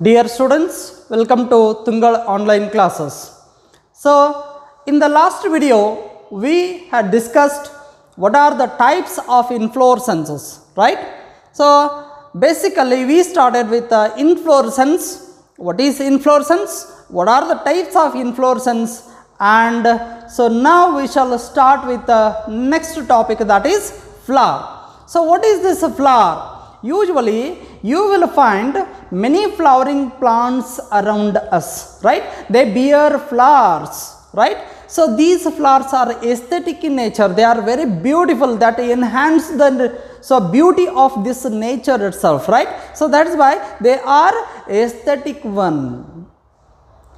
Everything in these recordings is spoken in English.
Dear students, welcome to Tungal online classes. So, in the last video, we had discussed what are the types of inflorescences, right? So, basically we started with inflorescence. What is inflorescence? What are the types of inflorescence? And so now we shall start with the next topic, that is flower. So, what is this flower? Usually you will find many flowering plants around us, right? They bear flowers, right? So these flowers are aesthetic in nature. They are very beautiful, that enhance the beauty of this nature itself, right? So that is why they are aesthetic one.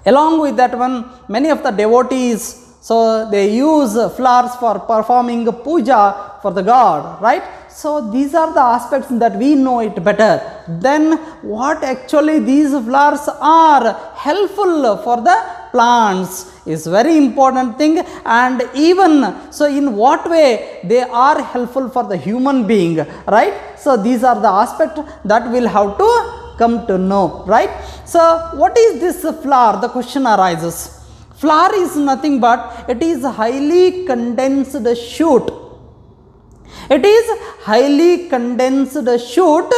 Along with that one, many of the devotees, so they use flowers for performing puja for the god, right? So these are the aspects that we know it better. Then what actually these flowers are helpful for the plants is very important thing, and even so in what way they are helpful for the human being, right? So these are the aspects that we'll have to come to know, right? So what is this flower? The question arises. Flower is nothing but it is highly condensed shoot. It is highly condensed shoot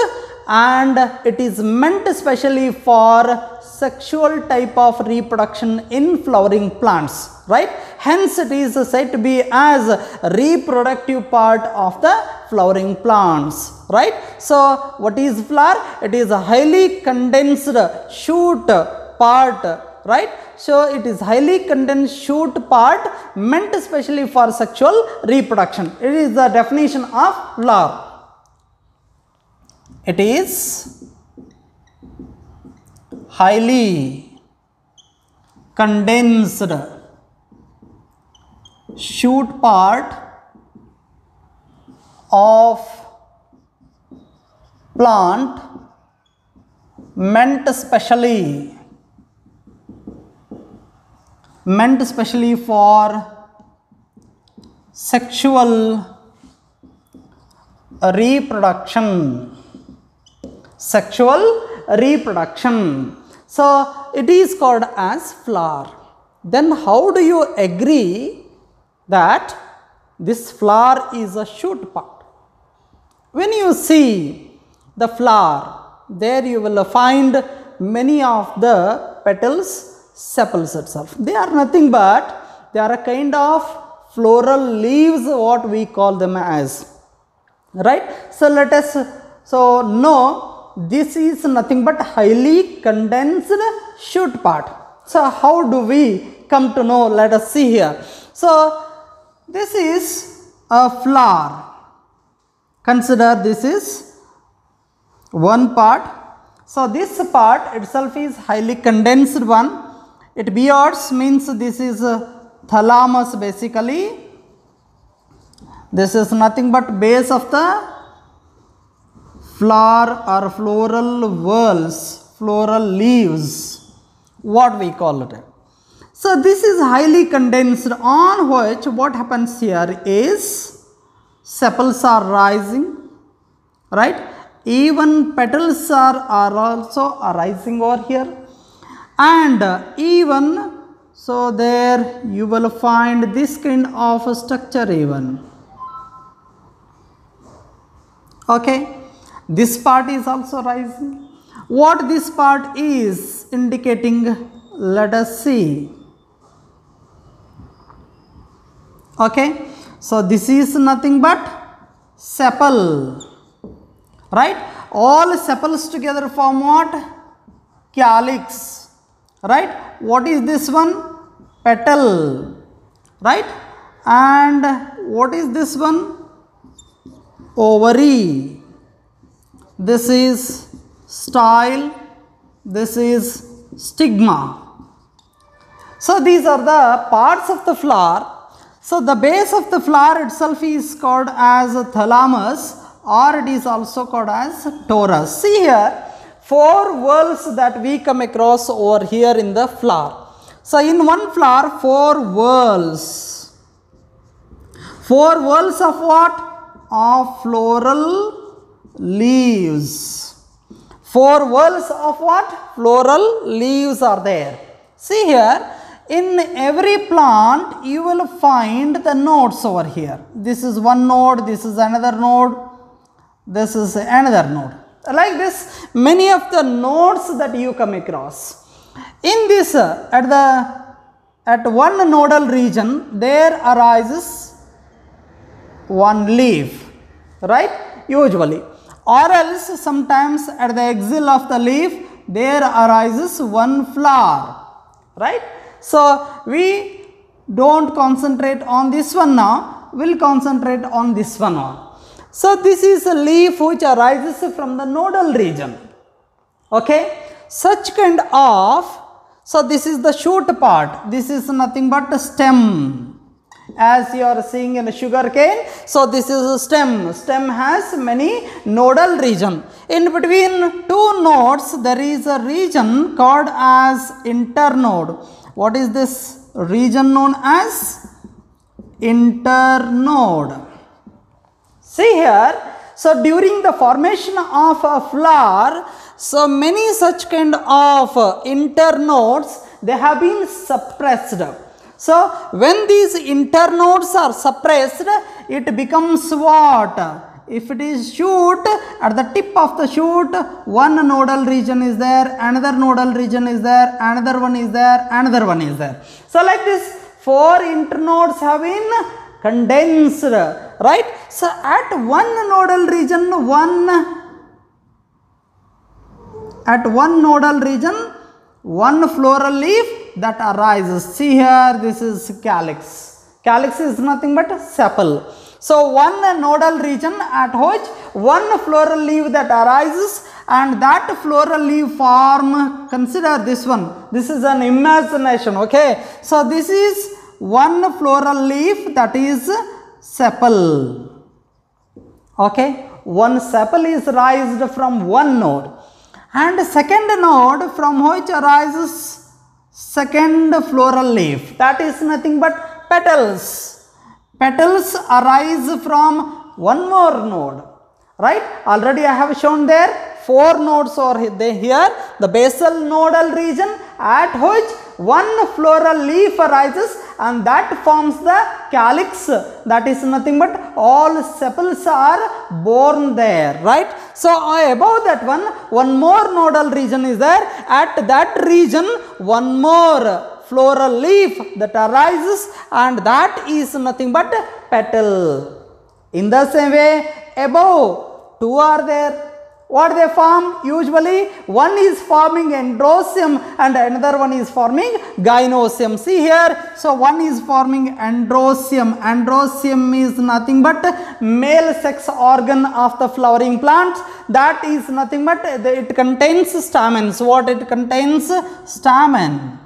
and it is meant especially for sexual type of reproduction in flowering plants, right? Hence it is said to be as reproductive part of the flowering plants, right? So what is flower? It is a highly condensed shoot part, right? So it is highly condensed shoot part meant especially for sexual reproduction. It is the definition of flower. It is highly condensed shoot part of plant meant specially for sexual reproduction. So it is called as flower. Then how do you agree that this flower is a shoot part? When you see the flower, there you will find many of the petals, sepals itself. They are nothing but they are a kind of floral leaves, what we call them as, right? So let us know this is nothing but highly condensed shoot part. So how do we come to know? Let us see here. So this is a flower. Consider this is one part. So this part itself is highly condensed one. It bears means this is thalamus basically. This is nothing but base of the flower or floral whorls, floral leaves, what we call it. So this is highly condensed, on which what happens here is sepals are rising, right? Even petals are also arising over here. And even so there you will find this kind of structure even. Okay, this part is also rising. What this part is indicating, let us see. Okay, so this is nothing but sepal, right? All sepals together form what? Calyx. Right? What is this one? Petal, right? And what is this one? Ovary. This is style. This is stigma. So these are the parts of the flower. So the base of the flower itself is called as a thalamus, or it is also called as torus. See here, 4 whorls that we come across over here in the flower. So in one flower, 4 whorls. 4 whorls of what? Of floral leaves. 4 whorls of what? Floral leaves are there. See here, in every plant you will find the nodes over here. This is one node, this is another node, this is another node. Like this, many of the nodes that you come across. In this, at one nodal region, there arises one leaf, right? Usually. Or else sometimes at the axil of the leaf, there arises one flower, right? So, we don't concentrate on this one now, we will concentrate on this one now. So, this is a leaf which arises from the nodal region, okay? Such kind of, so this is the shoot part, this is nothing but a stem. As you are seeing in a sugar cane, so this is a stem. Stem has many nodal region. In between two nodes, there is a region called as internode. What is this region known as? Internode. See here, so during the formation of a flower, so many such kind of internodes, they have been suppressed. So, when these internodes are suppressed, it becomes what? If it is shoot, at the tip of the shoot, one nodal region is there, another nodal region is there, another one is there, another one is there. So, like this, 4 internodes have been condensed, right? So, at one nodal region, one floral leaf that arises. See here, this is calyx. Calyx is nothing but sepal. So, one nodal region at which one floral leaf that arises, and that floral leaf form, consider this one. This is an imagination, okay. So, this is one floral leaf that is sepal, okay. One sepal is raised from one node, and second node from which arises second floral leaf, that is nothing but petals. Petals arise from one more node, right? Already I have shown there 4 nodes are here, the basal nodal region at which one floral leaf arises, and that forms the calyx. That is nothing but all sepals are born there, right? So, above that one more nodal region is there. At that region, one more floral leaf that arises, and that is nothing but petal. In the same way, above 2 are there. What they form? Usually, one is forming androecium and another one is forming gynoecium. See here, so one is forming androecium. Androecium is nothing but male sex organ of the flowering plants. That is nothing but it contains stamens. What it contains? Stamen.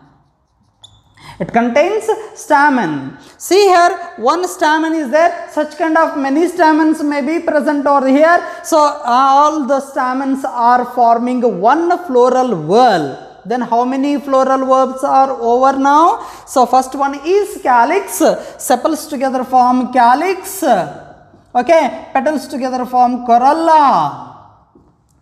It contains stamen. See here, one stamen is there. Such kind of many stamens may be present over here. So, all the stamens are forming one floral whorl. Then how many floral whorls are over now? So, first one is calyx. Sepals together form calyx. Okay, petals together form corolla.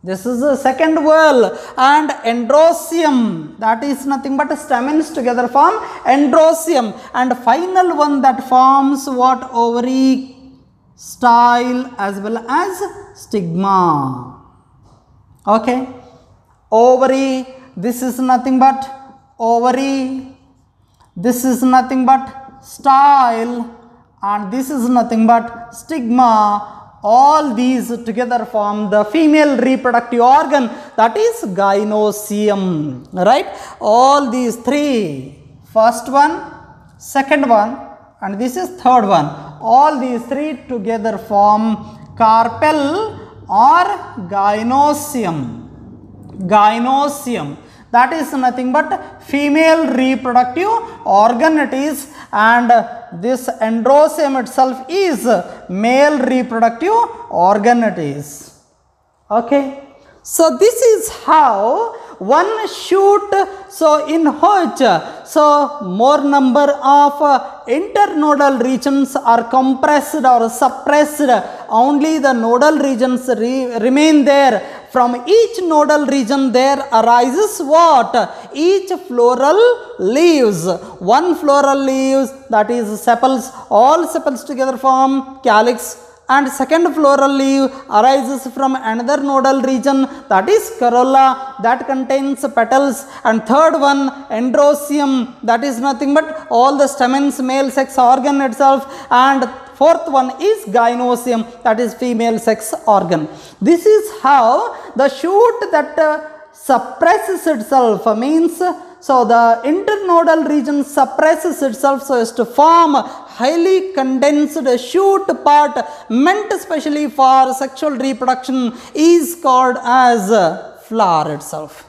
This is the second whorl, and androecium, that is nothing but stamens together form androecium, and final one that forms what? Ovary, style as well as stigma. Okay, ovary, this is nothing but ovary, this is nothing but style, and this is nothing but stigma. All these together form the female reproductive organ, that is gynoecium, right? All these 3, first one, second one, and this is third one. All these 3 together form carpel or gynoecium. Gynoecium, that is nothing but female reproductive organ it is, and this androecium itself is male reproductive organ it is. Okay. So, this is how one shoot, so in which so more number of internodal regions are compressed or suppressed, only the nodal regions remain there. From each nodal region there arises what? Each floral leaves. One floral leaves, that is sepals, all sepals together form calyx, and second floral leaf arises from another nodal region, that is corolla, that contains petals, and third one androsium, that is nothing but all the stamens, male sex organ itself, and fourth one is gynosium, that is female sex organ. This is how the shoot that suppresses itself, means so the internodal region suppresses itself so as to form highly condensed shoot part meant specially for sexual reproduction is called as flower itself.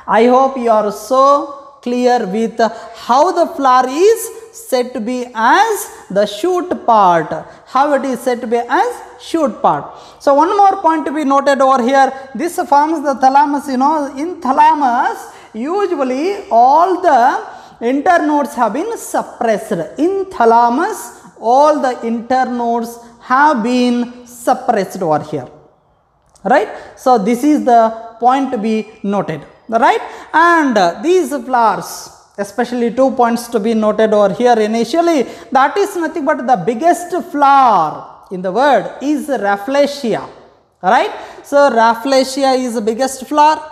I hope you are so clear with how the flower is said to be as the shoot part, how it is said to be as shoot part. So one more point to be noted over here, this forms the thalamus. You know, in thalamus usually all the internodes have been suppressed. In thalamus all the internodes have been suppressed over here, right? So this is the point to be noted, right? And these flowers, especially 2 points to be noted over here initially, that is nothing but the biggest flower in the world is Rafflesia, right? So Rafflesia is the biggest flower.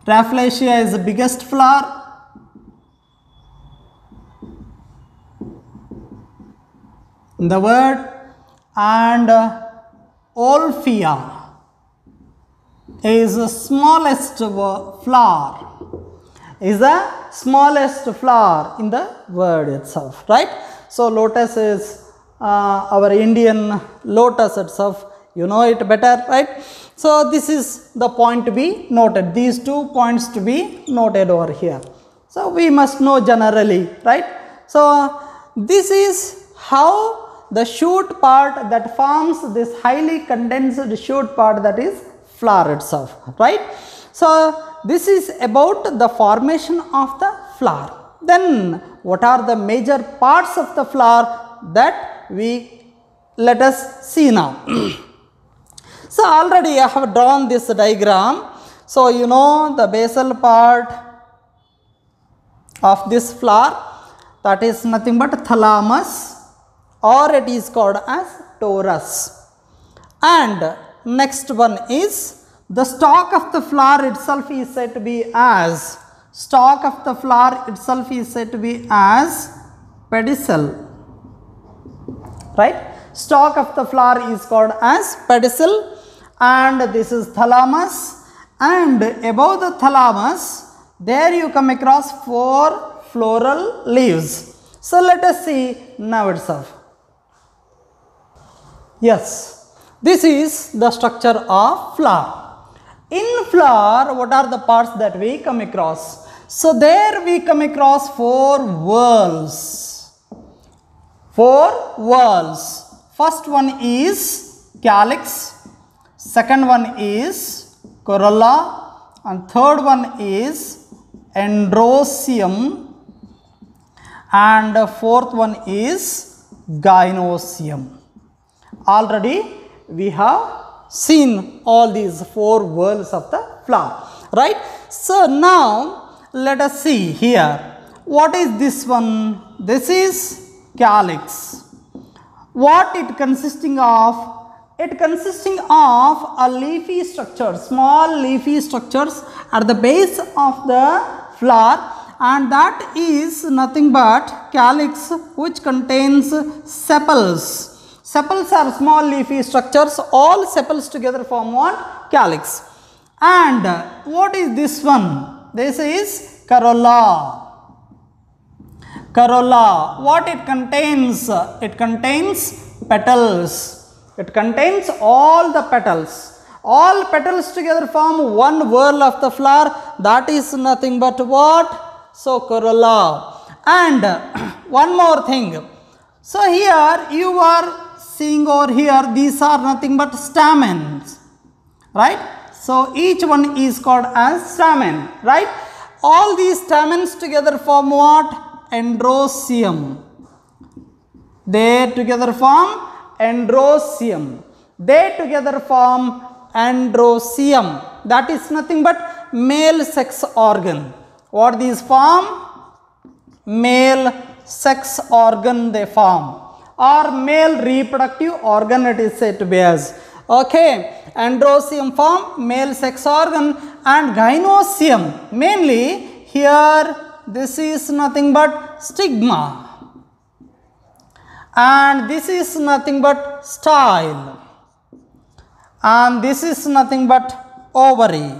Rafflesia is the biggest flower. In the world, and Olfia is the smallest flower, is the smallest flower in the world itself, right? So lotus is our Indian lotus itself, you know it better, right? So this is the point to be noted, these 2 points to be noted over here. So we must know generally, right? So this is how the shoot part that forms this highly condensed shoot part, that is flower itself, right? So this is about the formation of the flower. Then what are the major parts of the flower that let us see now. So already I have drawn this diagram. So you know the basal part of this flower, that is nothing but thalamus, or it is called as torus. And next one is the stalk of the flower itself is said to be as, stalk of the flower itself is said to be as pedicel, right? Stalk of the flower is called as pedicel, and this is thalamus, and above the thalamus there you come across 4 floral leaves. So let us see now itself. Yes, this is the structure of flower. In flower, what are the parts that we come across? So there we come across 4 whorls. 4 whorls. First one is calyx, second one is corolla, and third one is androsium, and fourth one is gynosium. Already we have seen all these 4 whorls of the flower, right? So now let us see here, what is this one? This is calyx. What it consisting of? It consisting of a leafy structure, small leafy structures at the base of the flower, and that is nothing but calyx, which contains sepals. Sepals are small leafy structures, all sepals together form what? Calyx. And what is this one? This is corolla. Corolla, what it contains? It contains petals. It contains all the petals. All petals together form one whorl of the flower, that is nothing but what? So corolla. And one more thing, So here you are seeing over here, these are nothing but stamens, right? So each one is called as stamen, right? All these stamens together form what? Androecium. They together form androecium. They together form androecium. That is nothing but male sex organ. What these form? Male sex organ they form, or male reproductive organ it is said to be as. Okay, androecium form male sex organ, and gynoecium mainly here this is nothing but stigma, and this is nothing but style, and this is nothing but ovary.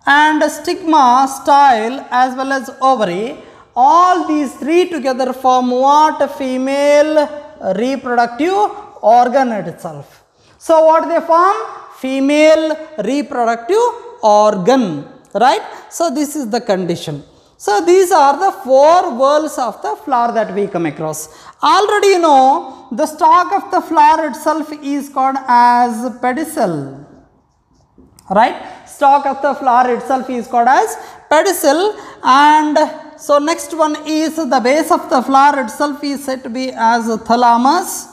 And stigma, style as well as ovary, all these three together form what? Female reproductive organ itself. So what they form? Female reproductive organ, right? So this is the condition. So these are the four whorls of the flower that we come across. Already you know the stalk of the flower itself is called as pedicel, right? Stalk of the flower itself is called as pedicel, and so next one is the base of the flower itself is said to be as thalamus,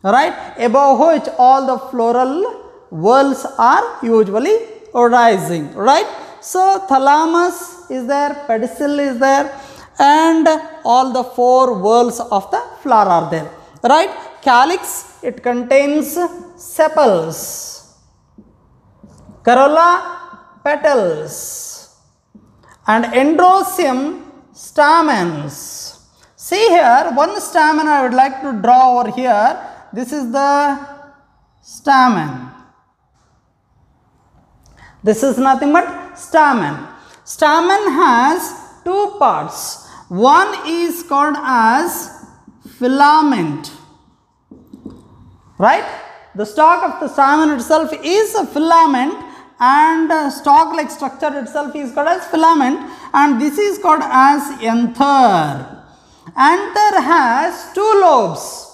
right? Above which all the floral whorls are usually rising, right? So thalamus is there, pedicel is there, and all the four whorls of the flower are there, right? Calyx, it contains sepals. Corolla, petals, and androecium, stamens. See here, one stamen I would like to draw over here. This is the stamen. This is nothing but stamen. Stamen has two parts. One is called as filament, right? The stalk of the stamen itself is a filament, and stalk like structure itself is called as filament, and this is called as anther. Anther has two lobes.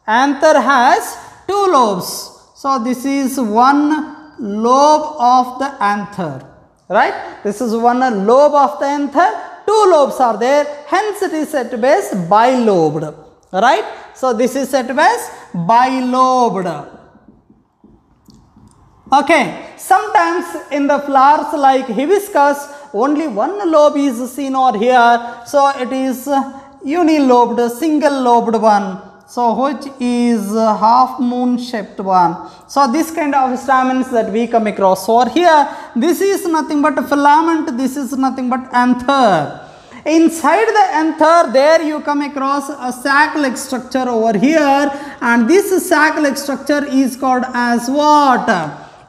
Anther has two lobes. So this is one lobe of the anther, right? This is one lobe of the anther. Two lobes are there, hence it is said to be as bilobed, right? So this is said to be as bilobed. Okay, sometimes in the flowers like hibiscus, only one lobe is seen over here. So it is unilobed, single lobed one. So which is half moon shaped one. So this kind of stamens that we come across over here, this is nothing but a filament, this is nothing but anther. Inside the anther, there you come across a sac-like structure over here, and this sac-like structure is called as what?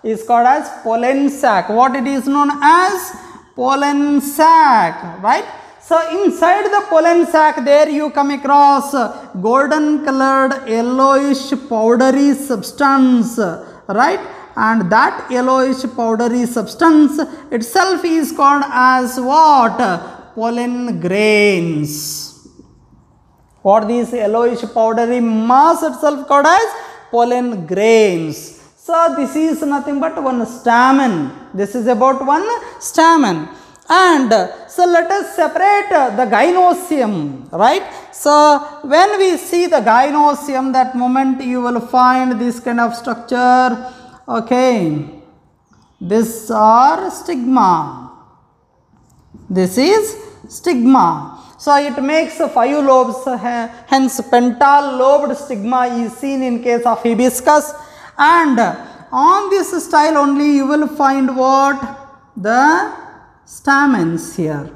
Is called as pollen sac. What it is known as? Pollen sac, right? So inside the pollen sac, there you come across golden colored yellowish powdery substance, right? And that yellowish powdery substance itself is called as what? Pollen grains. What these yellowish powdery mass itself called as? Pollen grains. So this is nothing but one stamen. This is about one stamen. And so let us separate the gynoecium, right? So when we see the gynoecium, that moment you will find this kind of structure. Okay, this are stigma. This is stigma. So it makes 5 lobes, hence pental lobed stigma is seen in case of hibiscus. And on this style only you will find what? The stamens here.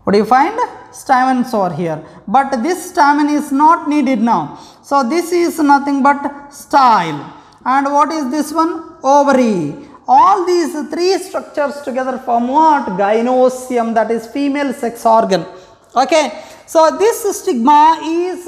What do you find? Stamens over here. But this stamen is not needed now. So this is nothing but style. And what is this one? Ovary. All these 3 structures together form what? Gynoecium, that is female sex organ. Okay. So this stigma is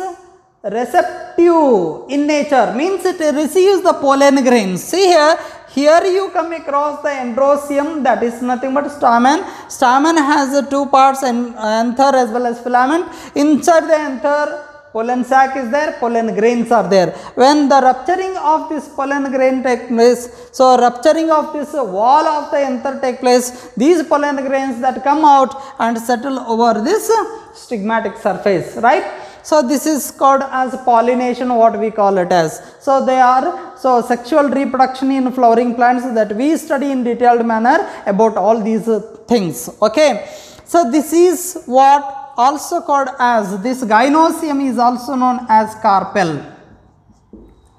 receptive in nature, means it receives the pollen grains. See here, here you come across the androsium, that is nothing but stamen. Stamen has two parts, anther as well as filament. Inside the anther, pollen sac is there, pollen grains are there. When the rupturing of this pollen grain takes place, so rupturing of this wall of the anther take place, these pollen grains that come out and settle over this stigmatic surface, right? So this is called as pollination, what we call it as. So they are, so sexual reproduction in flowering plants that we study in detailed manner about all these things, okay. So this is what also called as, this gynosium is also known as carpel,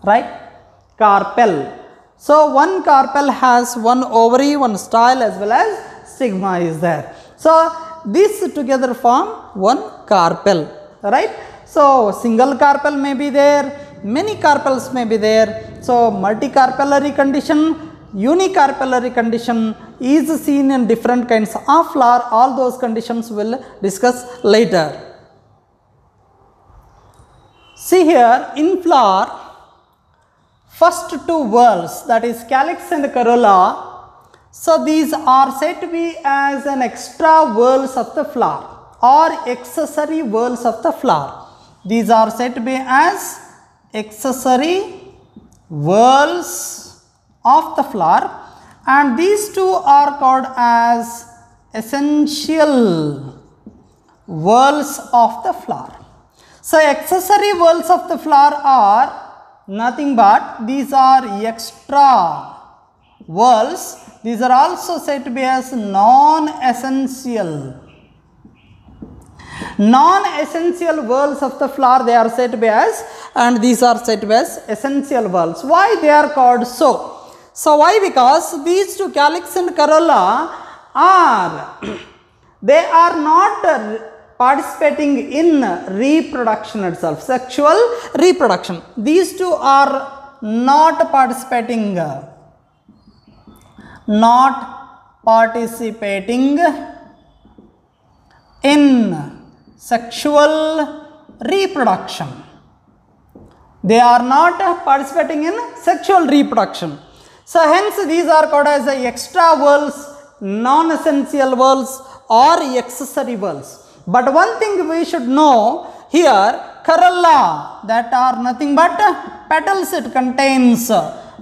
right, carpel. So one carpel has one ovary, one style as well as stigma is there. So these together form one carpel, right. So single carpel may be there, many carpels may be there. So multicarpellary condition, unicarpellary condition is seen in different kinds of flower. All those conditions we'll discuss later. See here, in flower, first two whorls, that is calyx and corolla, so these are said to be as an extra whorls of the flower or accessory whorls of the flower. These are said to be as accessory whorls of the flower, and these two are called as essential whorls of the flower. So accessory whorls of the flower are nothing but these are extra whorls. These are also said to be as non-essential. Non-essential whorls of the flower they are said to be as, and these are said to be as essential whorls. Why they are called so? So why? Because these two, calyx and corolla, are they are not participating in reproduction itself, sexual reproduction. These two are not participating in sexual reproduction. They are not participating in sexual reproduction. So hence these are called as extra whorls, non-essential whorls or accessory whorls. But one thing we should know here, corolla, that are nothing but petals it contains.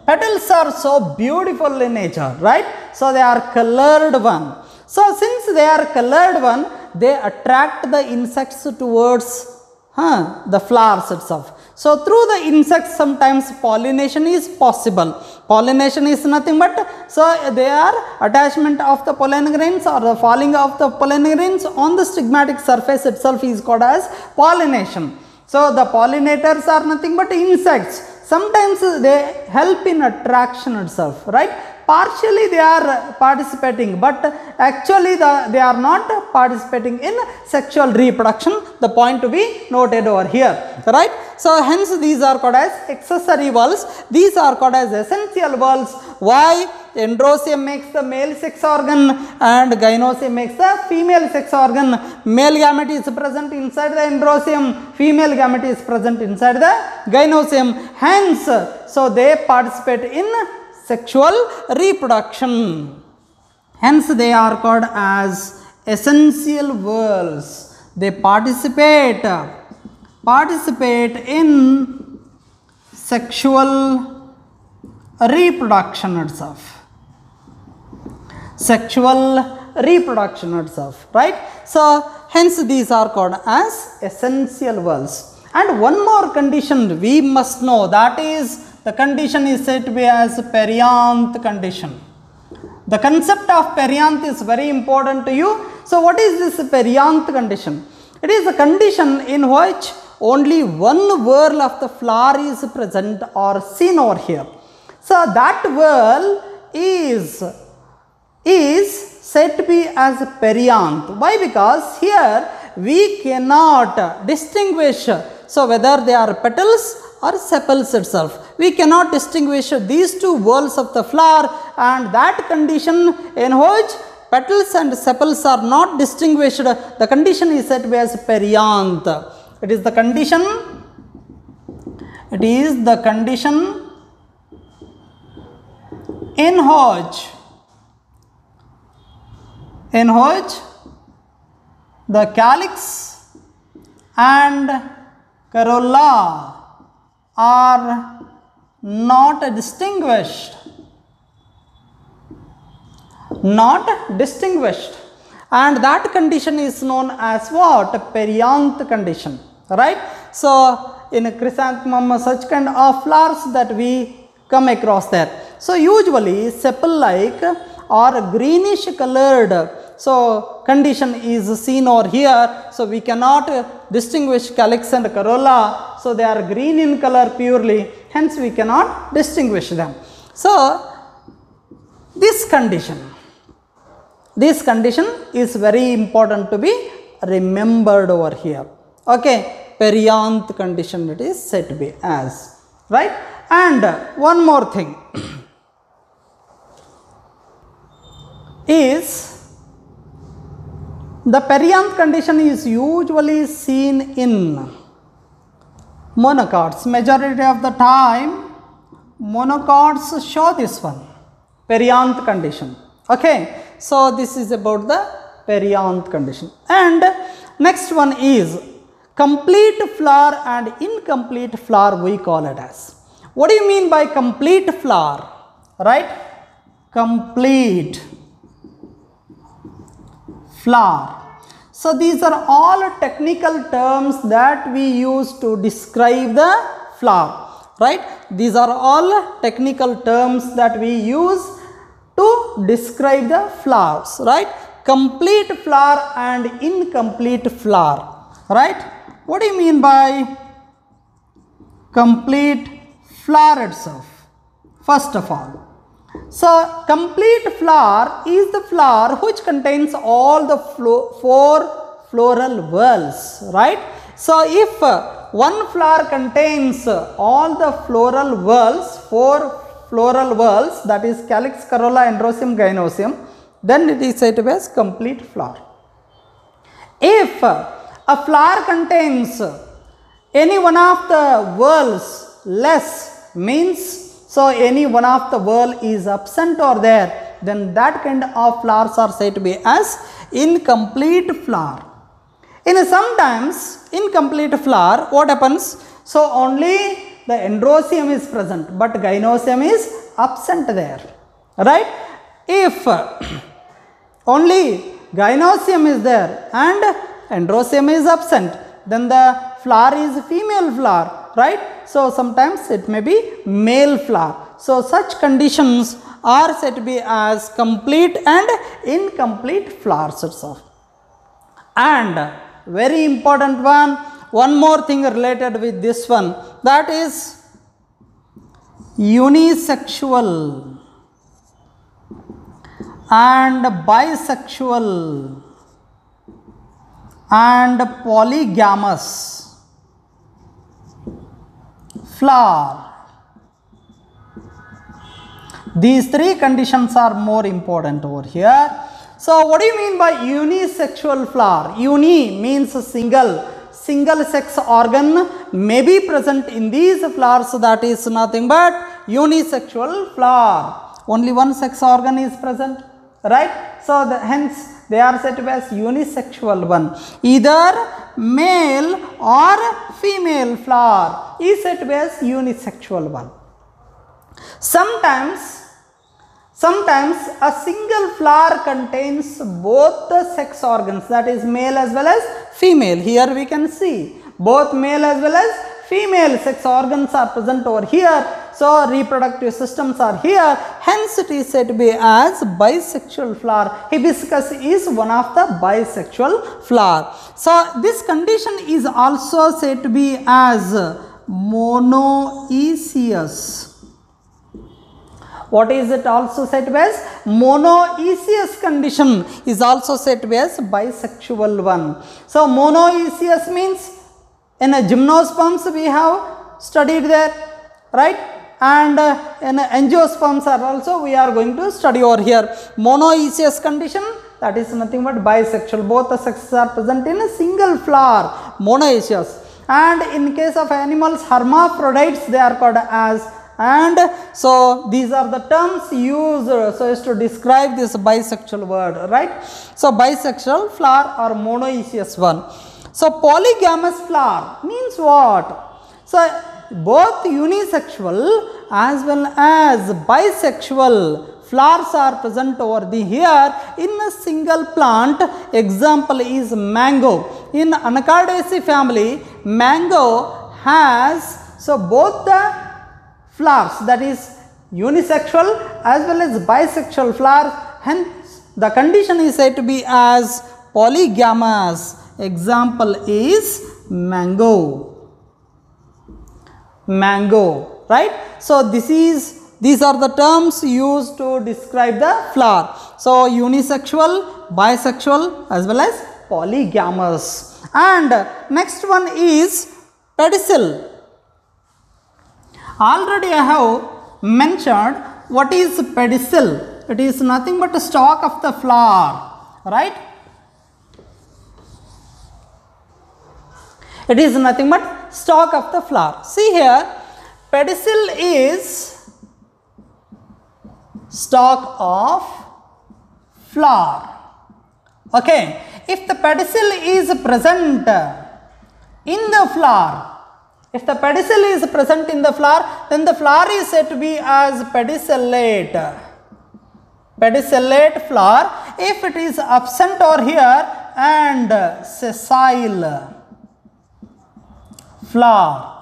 Petals are so beautiful in nature, right? So they are colored one. So since they are colored one, they attract the insects towards the flowers itself. So through the insects sometimes pollination is possible. Pollination is nothing but, so they are attachment of the pollen grains or the falling of the pollen grains on the stigmatic surface itself is called as pollination. So the pollinators are nothing but insects. Sometimes they help in attraction itself, right? Partially they are participating, but actually they are not participating in sexual reproduction. The point to be noted over here, right? So hence these are called as accessory whorls. These are called as essential whorls. Why? Androsium makes the male sex organ and gynosium makes the female sex organ. Male gamete is present inside the androsium, female gamete is present inside the gynosium. Hence, so they participate in sexual reproduction. Hence they are called as essential whorls. They participate in sexual reproduction itself. Sexual reproduction itself, right? So hence these are called as essential whorls. And one more condition we must know, that is the condition is said to be as perianth condition. The concept of perianth is very important to you. So what is this perianth condition? It is a condition in which only one whorl of the flower is present or seen over here. So that whorl is said to be as perianth. Why? Because here we cannot distinguish, so whether they are petals or sepals itself. We cannot distinguish these two whorls of the flower, and that condition in which petals and sepals are not distinguished, the condition is said to be as perianth. It is the condition in which the calyx and corolla are not distinguished, and that condition is known as what? Perianth condition, right? So in a chrysanthemum, such kind of flowers that we come across there. So usually sepal like or greenish colored, so condition is seen over here. So we cannot distinguish calyx and corolla, so they are green in color purely, hence we cannot distinguish them. So this condition is very important to be remembered over here. Okay, perianth condition it is said to be as, right? And one more thing is the perianth condition is usually seen in monocots. Majority of the time monocots show this one, perianth condition. Okay, so this is about the perianth condition. And next one is complete flower and incomplete flower, we call it as. What do you mean by complete flower? Right? Complete flower. So these are all technical terms that we use to describe the flower, right? These are all technical terms that we use to describe the flowers, right? Complete flower and incomplete flower, right? What do you mean by complete flower itself? First of all, so complete flower is the flower which contains all the four floral whorls, right? So if one flower contains all the floral whorls, four floral whorls, that is calyx, corolla, androecium, gynoecium, then it is said to be as complete flower. If a flower contains any one of the whorls less, means so any one of the whorl is absent or there, then that kind of flowers are said to be as incomplete flower. In sometimes incomplete flower, what happens? So only the androecium is present, but gynoecium is absent there, right? If only gynoecium is there and androecium is absent, then the flower is female flower, right? So sometimes it may be male flower. So such conditions are said to be as complete and incomplete flowers itself. And very important one more thing related with this one, that is unisexual and bisexual and polygamous flower. These three conditions are more important over here. So what do you mean by unisexual flower? Uni means single sex organ may be present in these flowers, so that is nothing but unisexual flower. Only one sex organ is present, right? So hence they are said to be as unisexual one. Either male or female flower is said to be as unisexual one. Sometimes a single flower contains both the sex organs, that is male as well as female. Here we can see both male as well as female sex organs are present over here. So reproductive systems are here, hence it is said to be as bisexual flower. Hibiscus is one of the bisexual flower. So this condition is also said to be as monoecious. What is it also said to be as? Monoecious condition is also said to be as bisexual one. So monoecious means in a gymnosperms we have studied there, right? And in angiosperms are also we are going to study over here. Monoecious condition, that is nothing but bisexual. Both the sexes are present in a single flower, monoecious. And in case of animals, hermaphrodites, they are called as and so these are the terms used so as to describe this bisexual word, right? So bisexual flower or monoecious one. So polygamous flower means what? So both unisexual as well as bisexual flowers are present over the here in a single plant. Example is mango. In Anacardiaceae family, mango has so both the flowers, that is unisexual as well as bisexual flowers, hence the condition is said to be as polygamous. Example is mango, right? So these are the terms used to describe the flower. So unisexual, bisexual as well as polygamous. And next one is pedicel. Already I have mentioned what is pedicel. It is nothing but a stalk of the flower, right? It is nothing but stalk of the flower. See here, pedicel is stalk of flower. Okay, if the pedicel is present in the flower, if the pedicel is present in the flower, then the flower is said to be as pedicellate. Pedicellate flower. If it is absent over here, and sessile flower.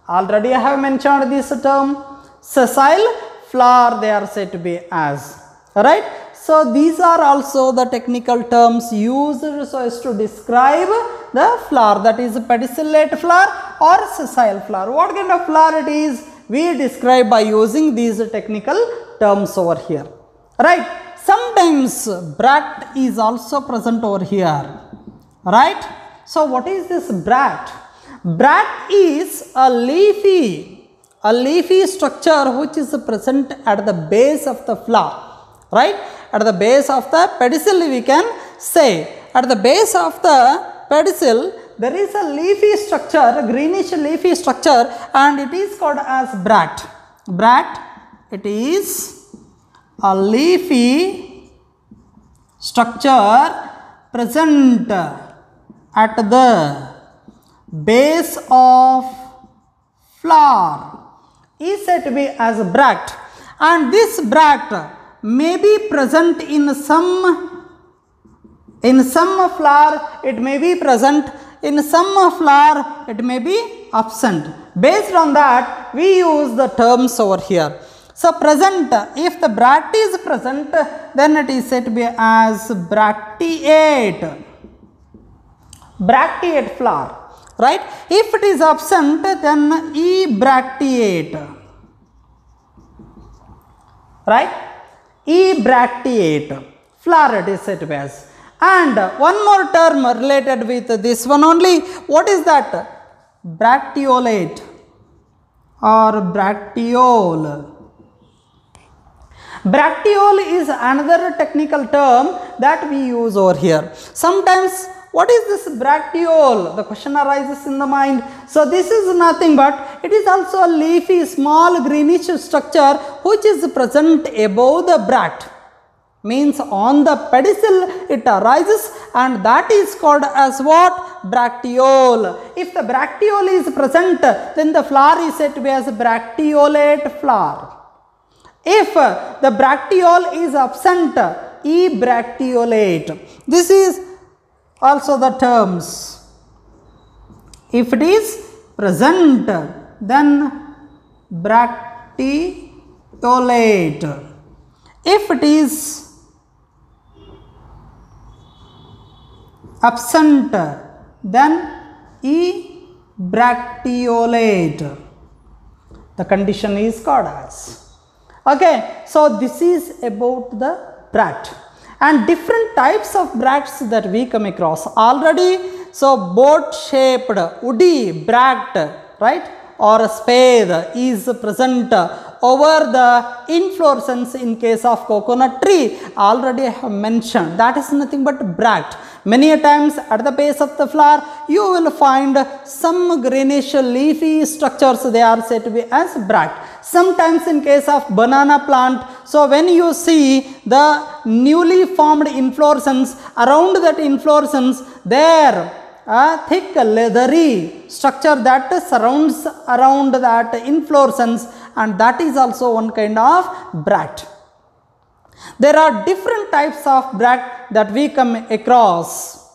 Already I have mentioned this term, sessile flower they are said to be as, right? So these are also the technical terms used so as to describe the flower, that is pedicellate flower or sessile flower. What kind of flower it is, we describe by using these technical terms over here, right? Sometimes bract is also present over here, right? So what is this bract? Bract is a leafy structure which is present at the base of the flower, right? At the base of the pedicel, we can say, at the base of the pedicel there is a leafy structure, a greenish leafy structure, and it is called as bract. Bract, it is a leafy structure present at the base of flower is said to be as bract, and this bract may be present in some flower, it may be present in some flower, it may be absent. Based on that, we use the terms over here. So present, if the bract is present, then it is said to be as bracteate, bracteate flower, right? If it is absent, then ebracteate, right? Ebracteate flower it is said to be as. And one more term related with this one only, what is that? Bracteolate or bracteole. Bracteole is another technical term that we use over here. Sometimes, what is this bracteole? The question arises in the mind. So this is nothing but it is also a leafy small greenish structure which is present above the bract. Means on the pedicel it arises, and that is called as what? Bracteole. If the bracteole is present, then the flower is said to be as bracteolate flower. If the bracteole is absent, ebracteolate. This is also the terms. If it is present, then bracteolate. If it is absent, then ebracteolate. The condition is called as. Okay, so this is about the bract and different types of bracts that we come across already. So boat shaped woody bract, right, or a spathe is present over the inflorescence in case of coconut tree. Already I have mentioned that is nothing but bract. Many a times at the base of the flower you will find some greenish leafy structures, they are said to be as bract. Sometimes in case of banana plant, so when you see the newly formed inflorescence, around that inflorescence there a thick leathery structure that surrounds around that inflorescence, and that is also one kind of bract. There are different types of bract that we come across.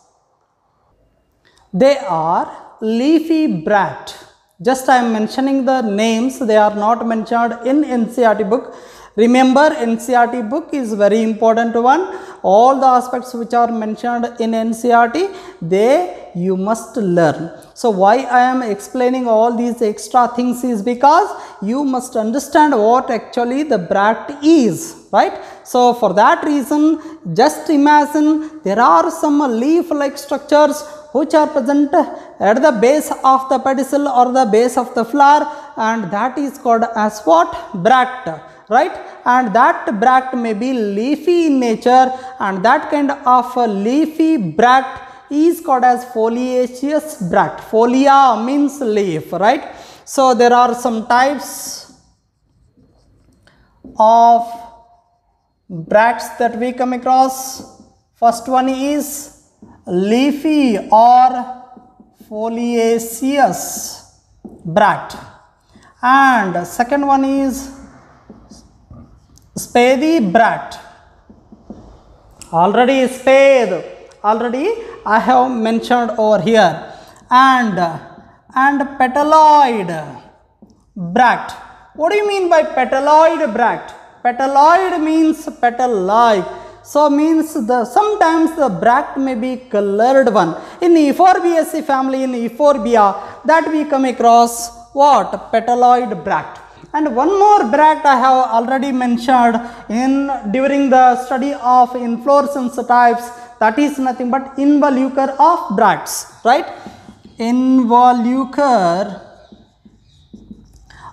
They are leafy bract. Just I am mentioning the names, they are not mentioned in NCERT book. Remember, NCERT book is very important one. All the aspects which are mentioned in NCERT, they you must learn. So why I am explaining all these extra things is because you must understand what actually the bract is, right? So for that reason, just imagine there are some leaf like structures which are present at the base of the pedicel or the base of the flower, and that is called as what? Bract, right? And that bract may be leafy in nature, and that kind of a leafy bract is called as foliaceous bract. Folia means leaf, right? So there are some types of bracts that we come across. First one is leafy or foliaceous bract, and second one is spathy bract. Already spathe, already I have mentioned over here, and petaloid bract. What do you mean by petaloid bract? Petaloid means petal like. So means sometimes the bract may be colored one. In Euphorbiaceae family, in Euphorbia, that we come across what? Petaloid bract. And one more bract I have already mentioned during the study of inflorescence types, that is nothing but involucre of bracts, right? Involucre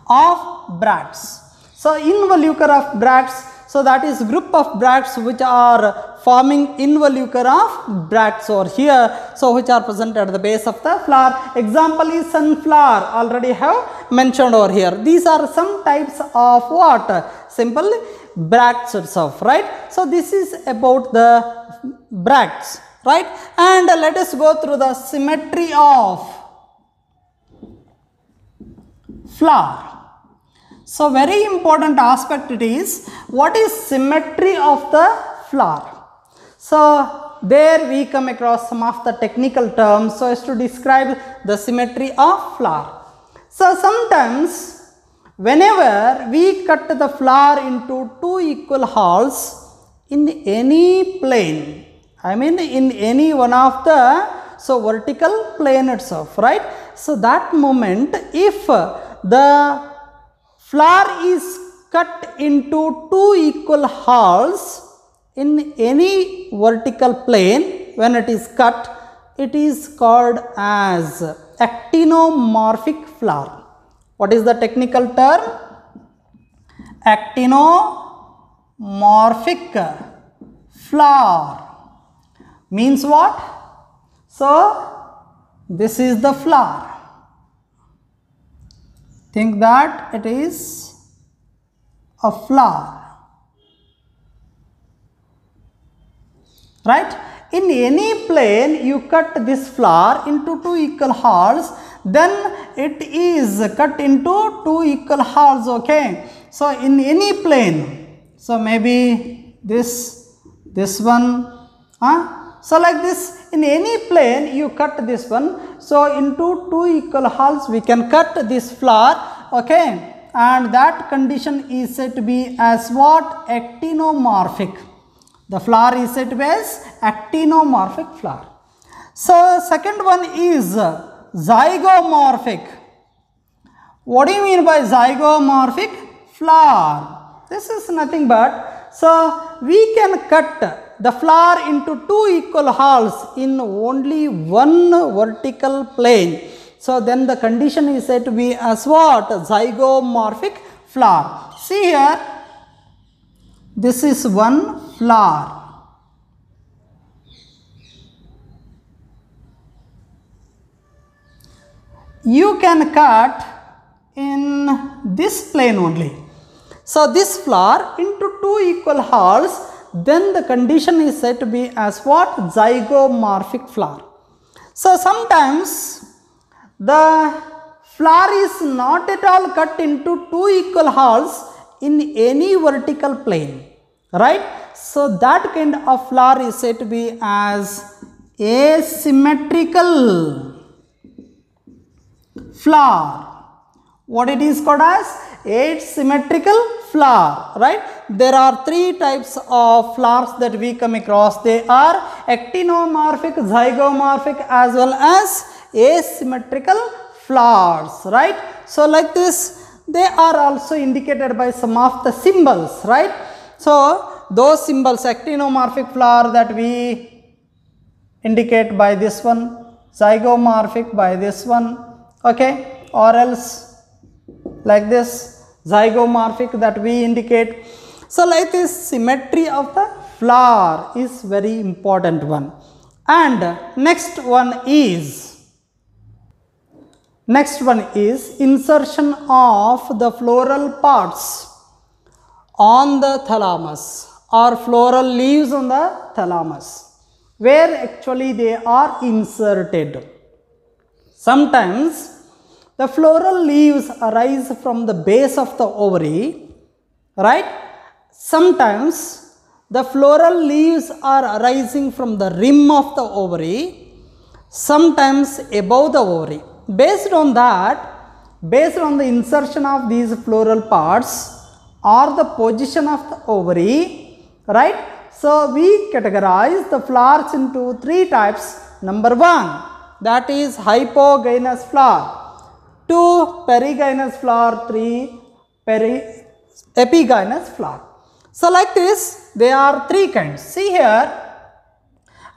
of bracts. So involucre of bracts, so that is group of bracts which are forming involucre of bracts over here, so which are present at the base of the flower. Example is sunflower, already have mentioned over here. These are some types of what? Simple bracts itself, right? So this is about the bracts, right? And let us go through the symmetry of flower. So very important aspect it is, what is symmetry of the flower? So there we come across some of the technical terms so as to describe the symmetry of flower. So sometimes whenever we cut the flower into two equal halves in any plane, I mean in any one of the vertical plane itself, right? So that moment, if the flower is cut into two equal halves in any vertical plane, when it is cut, it is called as actinomorphic flower. What is the technical term? Actinomorphic flower means what? So this is the flower. Think that it is a flower, right? In any plane you cut this flower into two equal halves, then it is cut into two equal halves, okay? So in any plane, so maybe this one, so like this, in any plane you cut this one, so into two equal halves we can cut this flower, okay? And that condition is said to be as what? Actinomorphic. The flower is said to be as actinomorphic flower. So second one is zygomorphic. What do you mean by zygomorphic flower? This is nothing but, so we can cut the flower into two equal halves in only one vertical plane. So then the condition is said to be as what? Zygomorphic flower. See here, this is one flower. You can cut in this plane only. So this flower into two equal halves, then the condition is said to be as what? Zygomorphic flower. So sometimes the flower is not at all cut into two equal halves in any vertical plane, right? So that kind of flower is said to be as asymmetrical flower. What it is called as? Asymmetrical flower, right? There are three types of flowers that we come across. They are actinomorphic, zygomorphic, as well as asymmetrical flowers, right? So like this, they are also indicated by some of the symbols, right? So those symbols, actinomorphic flower, that we indicate by this one, zygomorphic by this one, okay, or else like this, zygomorphic, that we indicate. So like this, symmetry of the flower is very important one. And next one is insertion of the floral parts on the thalamus, or floral leaves on the thalamus, where actually they are inserted. Sometimes the floral leaves arise from the base of the ovary, right? Sometimes the floral leaves are arising from the rim of the ovary, sometimes above the ovary. Based on that, based on the insertion of these floral parts or the position of the ovary, right? So we categorize the flowers into three types. Number one, that is hypogynous flower. 2, perigynous flower. 3, epigynous flower. So like this, there are three kinds. See here,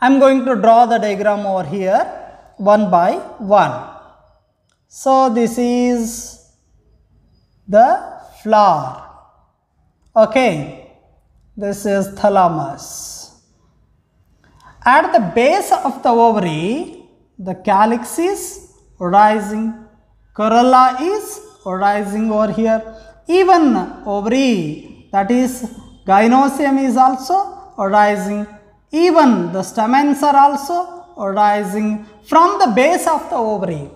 I am going to draw the diagram over here one by one. So this is the flower, okay, this is thalamus. At the base of the ovary, the calyx is rising, corolla is rising over here, even ovary, that is gynosium, is also rising, even the stamens are also rising from the base of the ovary.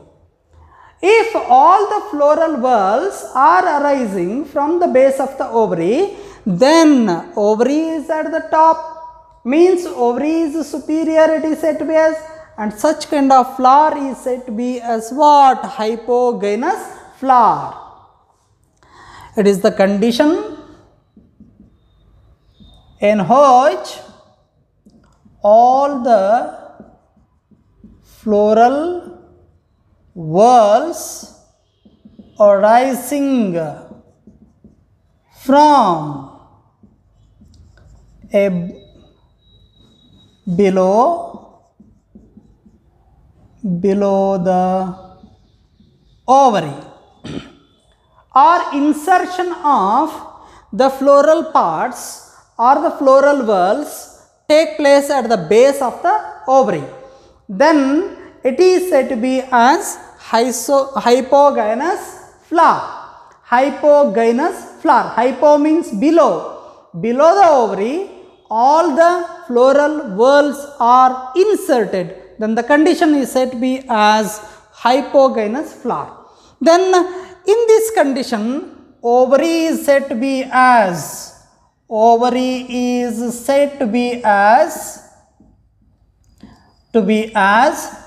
If all the floral whorls are arising from the base of the ovary, then ovary is at the top, means ovary is superior, it is said to be as, and such kind of flower is said to be as what? Hypogynous flower. It is the condition in which all the floral whorls arising from a below the ovary, or insertion of the floral parts or the floral whorls take place at the base of the ovary, then it is said to be as hypogynous flower. Hypogynous flower. Hypo means below. Below the ovary, all the floral whorls are inserted. Then the condition is said to be as hypogynous flower. Then in this condition, ovary is said to be as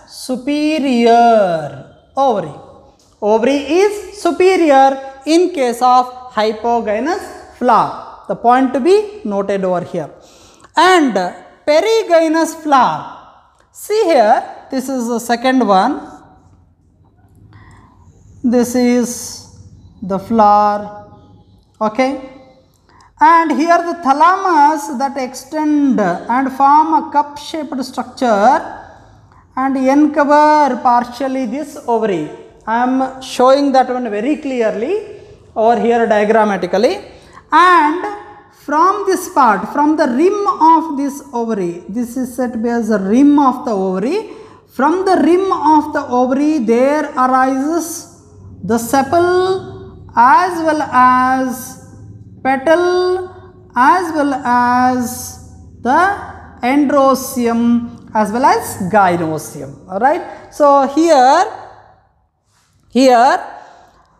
superior ovary. Ovary is superior in case of hypogynous flower. The point to be noted over here. And perigynous flower. See here, this is the second one. This is the flower, okay. And here the thalamus that extend and form a cup shaped structure and uncover partially this ovary. I am showing that one very clearly over here diagrammatically. And from this part, from the rim of this ovary, this is said to be as the rim of the ovary. From the rim of the ovary, there arises the sepal as well as petal as well as the androecium as well as gynosium. Alright. So here,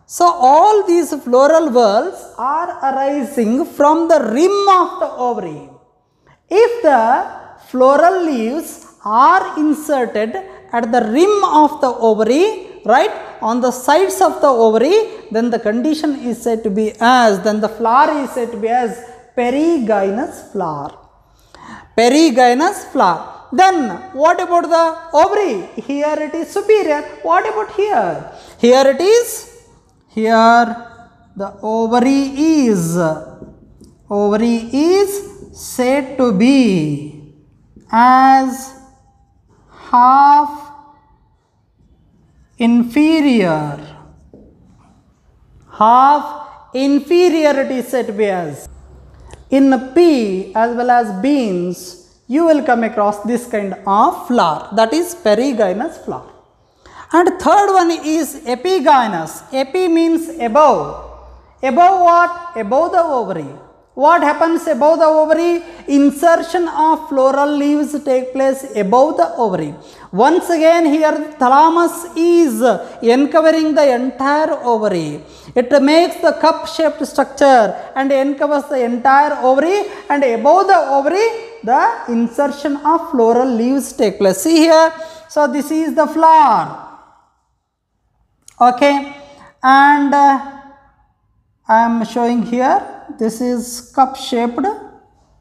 so all these floral whorls are arising from the rim of the ovary. If the floral leaves are inserted at the rim of the ovary, right, on the sides of the ovary, then the condition is said to be as, then the flower is said to be as perigynous flower. Perigynous flower. Then what about the ovary? Here it is superior. What about here? Here it is, here the ovary is said to be as half inferior. Half inferior it is said to be as. In pea as well as beans, you will come across this kind of flower, that is perigynous flower. And third one is epigynous. Epi means above. Above what? Above the ovary. What happens above the ovary? Insertion of floral leaves take place above the ovary. Once again here thalamus is uncovering the entire ovary. It makes the cup shaped structure and uncovers the entire ovary, and above the ovary the insertion of floral leaves take place. See here, so this is the flower. Okay, and I am showing here, this is cup shaped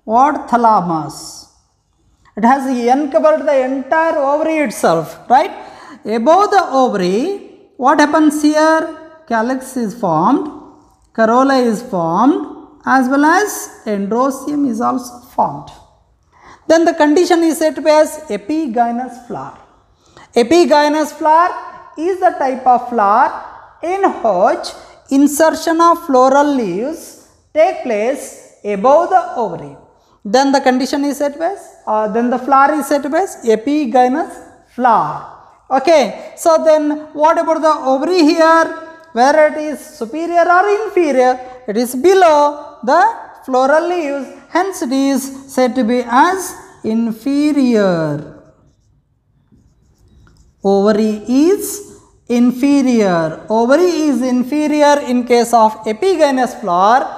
what? Thalamus. It has uncovered the entire ovary itself, right? Above the ovary, what happens here? Calyx is formed, corolla is formed, as well as androecium is also formed. Then the condition is said to be as epigynous flower. Epigynous flower is the type of flower in which insertion of floral leaves take place above the ovary. Then the condition is said to be as, then the flower is said to be as epigynous flower. Okay, so then what about the ovary here? Where it is superior or inferior? It is below the floral leaves, hence it is said to be as inferior. Ovary is inferior. Ovary is inferior in case of epigynous flower.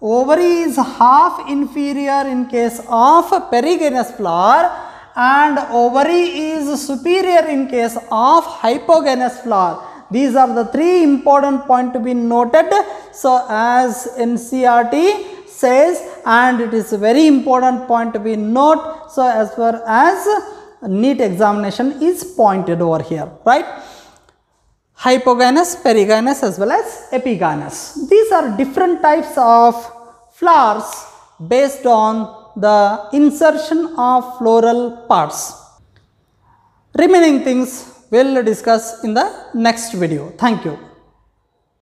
Ovary is half inferior in case of perigynous flower, and ovary is superior in case of hypogynous flower. These are the three important points to be noted. So as NCERT says, and it is a very important point to be noted, so as far as NEET examination is pointed over here, right? Hypogynous, perigynous as well as epigynous. These are different types of flowers based on the insertion of floral parts. Remaining things we will discuss in the next video. Thank you.